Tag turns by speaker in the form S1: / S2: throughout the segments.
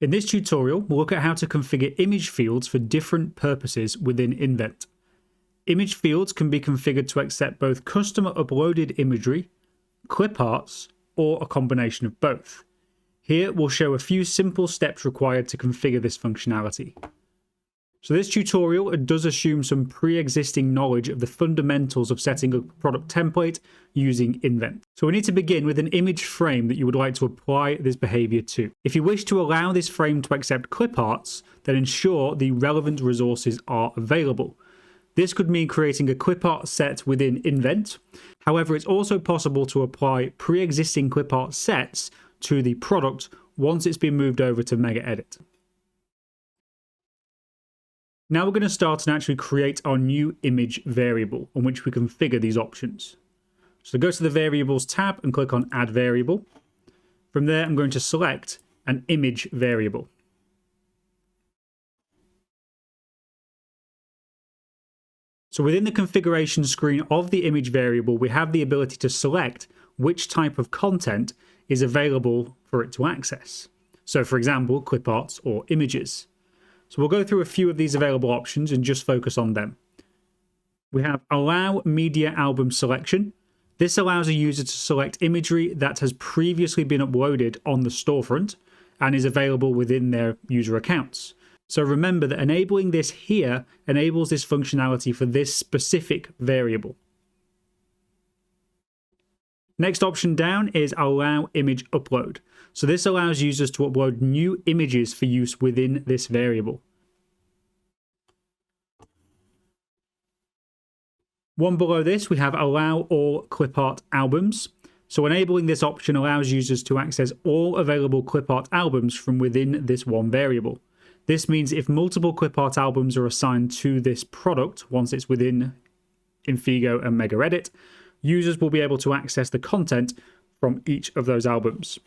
S1: In this tutorial, we'll look at how to configure image fields for different purposes within Invent. Image fields can be configured to accept both customer uploaded imagery, clip arts, or a combination of both. Here we'll show a few simple steps required to configure this functionality. So this tutorial does assume some pre-existing knowledge of the fundamentals of setting a product template using Invent. So we need to begin with an image frame that you would like to apply this behavior to. If you wish to allow this frame to accept clip arts, then ensure the relevant resources are available. This could mean creating a clip art set within Invent. However, it's also possible to apply pre-existing clip art sets to the product once it's been moved over to Mega Edit. Now we're going to start and actually create our new image variable on which we configure these options. So go to the Variables tab and click on Add Variable. From there, I'm going to select an image variable. So within the configuration screen of the image variable, we have the ability to select which type of content is available for it to access. So for example, clip arts or images. So we'll go through a few of these available options and just focus on them. We have Allow Media Album Selection. This allows a user to select imagery that has previously been uploaded on the storefront and is available within their user accounts. So remember that enabling this here enables this functionality for this specific variable. Next option down is Allow Image Upload. So this allows users to upload new images for use within this variable. One below this, we have Allow All Clip Art Albums. So enabling this option allows users to access all available clip art albums from within this one variable. This means if multiple clip art albums are assigned to this product once it's within Infigo and Mega Edit, users will be able to access the content from each of those albums.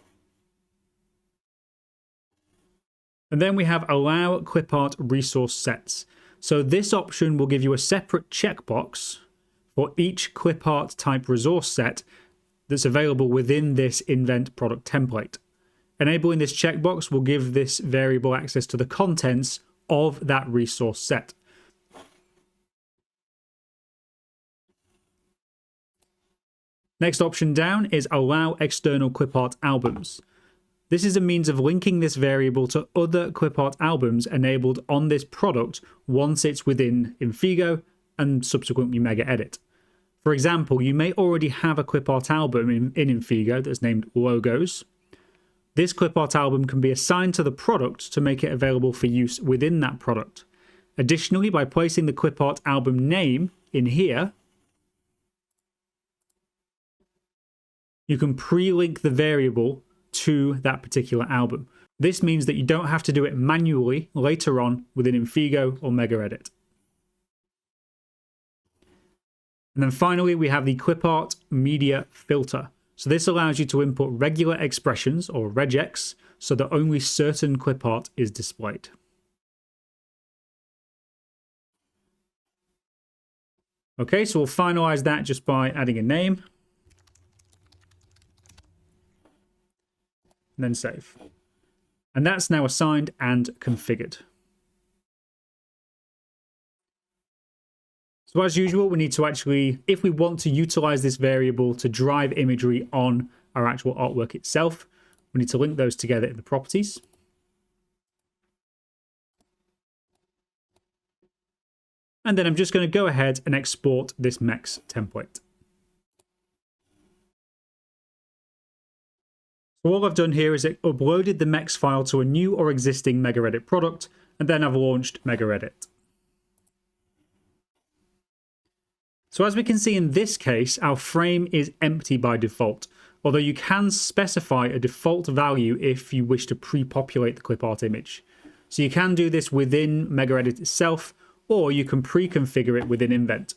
S1: And then we have Allow Clip Art Resource Sets. So this option will give you a separate checkbox for each clip art type resource set that's available within this Invent product template. Enabling this checkbox will give this variable access to the contents of that resource set. Next option down is Allow External Clip Art Albums. This is a means of linking this variable to other clip art albums enabled on this product once it's within Infigo and subsequently Mega Edit. For example, you may already have a clip art album in Infigo that's named Logos. This clip art album can be assigned to the product to make it available for use within that product. Additionally, by placing the clip art album name in here, you can pre-link the variable to that particular album. This means that you don't have to do it manually later on within Infigo or Mega Edit. And then finally, we have the Clip Art Media Filter. So this allows you to input regular expressions or regex so that only certain clip art is displayed. Okay, so we'll finalize that just by adding a name. And then save. And that's now assigned and configured. So as usual, we need to actually, if we want to utilize this variable to drive imagery on our actual artwork itself, we need to link those together in the properties. And then I'm just going to go ahead and export this MEX template. So all I've done here is uploaded the MEX file to a new or existing Mega Edit product, and then I've launched Mega Edit. So as we can see in this case, our frame is empty by default, although you can specify a default value if you wish to pre-populate the clip art image. So you can do this within Mega Edit itself, or you can pre-configure it within Invent.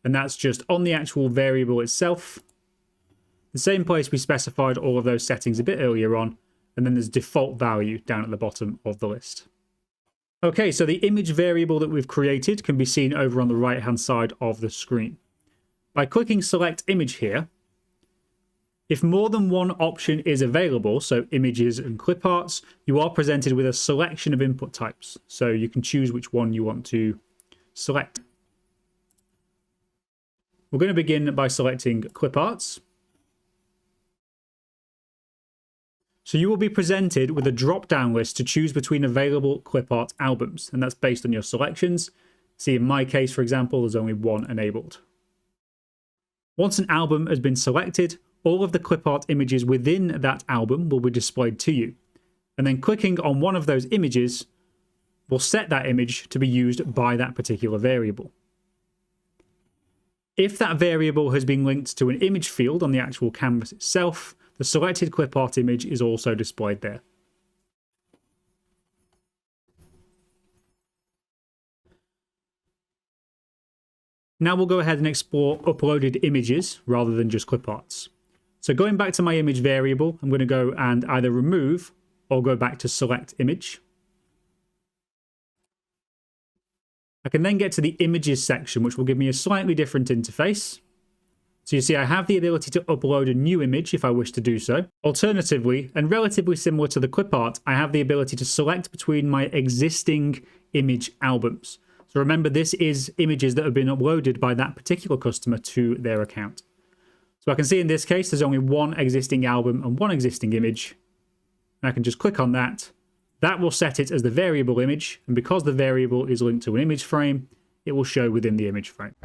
S1: And that's just on the actual variable itself, the same place we specified all of those settings a bit earlier on, and then there's default value down at the bottom of the list. Okay, so the image variable that we've created can be seen over on the right-hand side of the screen. By clicking Select Image here, If more than one option is available, so images and clip arts, you are presented with a selection of input types. So you can choose which one you want to select. We're going to begin by selecting clip arts. So you will be presented with a drop-down list to choose between available clip art albums, and that's based on your selections. See, in my case, for example, there's only one enabled. Once an album has been selected, all of the clip art images within that album will be displayed to you. And then clicking on one of those images will set that image to be used by that particular variable. If that variable has been linked to an image field on the actual canvas itself, the selected clip art image is also displayed there. Now we'll go ahead and explore uploaded images rather than just clip arts. So going back to my image variable, I'm going to go and either remove or go back to select image. I can then get to the images section, which will give me a slightly different interface. So you see I have the ability to upload a new image if I wish to do so. Alternatively, and relatively similar to the clip art, I have the ability to select between my existing image albums. So remember, this is images that have been uploaded by that particular customer to their account. So I can see in this case, there's only one existing album and one existing image. And I can just click on that. That will set it as the variable image. And because the variable is linked to an image frame, it will show within the image frame.